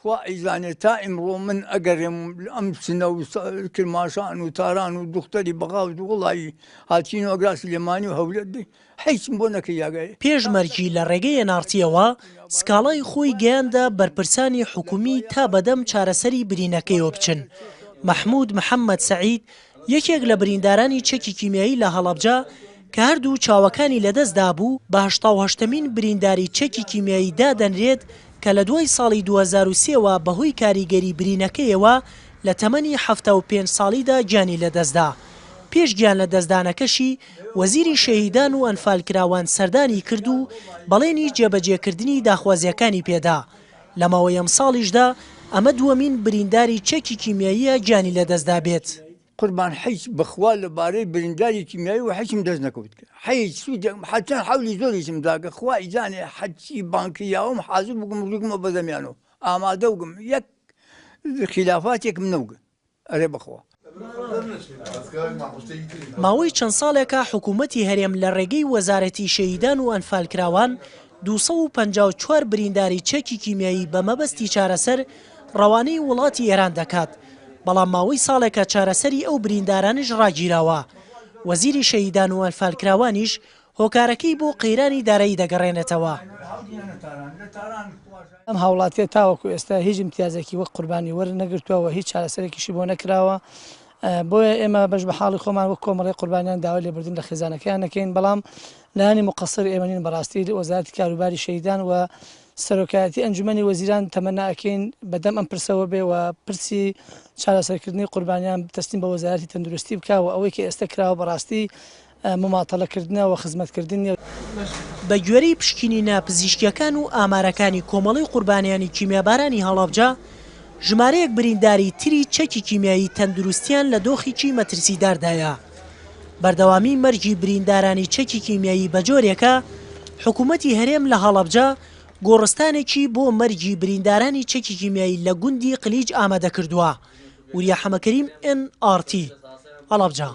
خواهی تا امرو من اگرم امسنا و کرماشان و تاران و دختری بغاوت والله هاتین و اگراس لیمانی و هولد هیچ بونک یاگای. پێشمەرگی لە ڕێگەی نارتیەوە سکاڵای خۆی گەیاندا بەرپرسانی حکومی تا بەدەم چارەسەری برینەکەیەوە بچن. محمود محەممەد سەعید یەکێک لە بریندارانی چەکی کیمیایی لە هەڵەبجە کە هەردوو چاوەکانی لەدەستدا بوو بە 1970مین برینداری چەکی کیمیایی دادەنرێت کە لە دوای ساڵی 2023ەوە بەهۆی کاریگەری برینەکەیەوە لە تەمەنی 75 ساڵیدا گیانی لەدەستدا. پێشگیان لە دەستدانەکەشی وەزیری شەهیدان و ئەنفالکراوان سەردانی کرد و بەڵێنی جێبەجێکردنی داخوازیەکانی پێدا. لە ماوەی ئەم ساڵیشدا ئەمە دووەمین برینداری چەکی کیمیاییە گیانی لەدەستدا بێت. قربان هیچ بخوا لەبارەی برینداری کیمیایی و هیچم دەست نەکەوت هیچ حتى حولی زۆریشم داگە خوای زانێ حەچی بانکیاوم حاضر بگم ڕووگمە بەدەمیانەوە ئامادە وگم یەک خلافاتێکم نەوگە ئەرێ بخوا. ماوەی چەند ساڵێکە حکوومەتی هەرێم لە ڕێگەی وەزارەتی شەهیدان و ئەنفالکراوان 254 برینداری چەکی کیمیایی بە مەبەستی چارەسەر ڕەوانەی وڵاتی ئێران دەکات. بەڵام ماوەی ساڵێکە چارەسەری ئەو بریندارانش ڕاگیراوە. وەزیری شەهیدان و ئەنفالکراوانیش هۆکارەکەی بۆ قەیرانی دارایی دەگەڕێنێتەوە. ئەم هاوڵاتیە تاوەکو ئێستا هیچ امتیازێکی وەک قوربانی وەرنەگرتووە هیچ چارەسەرێکیشی بۆ نەکراوە. بۆیە ئێمە بەش بە حاڵی خۆمان وەک کۆمەڵی قوربانیان داوا لێبوردن لە خێزانەکەیان نەکەین بەڵام لایانی مقەسەر ئێمەنین بەڕاستی وەزارەتی کاروباری شەهیدان و سەرۆکایەتی ئەنجومەنی وەزیران تەمەنا ئەکەین بەدەم ئەم پرسەوە بێ و پرسی چارەسەرکردنی قوربانیان تەسلیم بە وەزارەتی تەندروستی بکاوە ئەوەی کە ئێستا کراوە بەڕاستی مماتەڵەکردنەوە خزمەتکردنی بە گوێرەی پشکنینە پزیشکیەکان و ئامارەکانی کۆمەڵی قوربانیانی کیمیابارانی هەڵەبجە ژمارەیەک برینداری تری چەکی کیمیایی تەندروستیان لە دۆخێکی مەترسیداردایە. بەردەوامی مەرجی بریندارانی چەکی کیمیایی بە جۆرێکە حکوومەتی هەرێم لە هەڵەبجە گۆڕستانێکی بۆ مەرجی بریندارانی چەکی کیمیایی لە گوندی قلیج ئامادە کردووە. وریا حەمەکەریم NRT هەڵەبجە.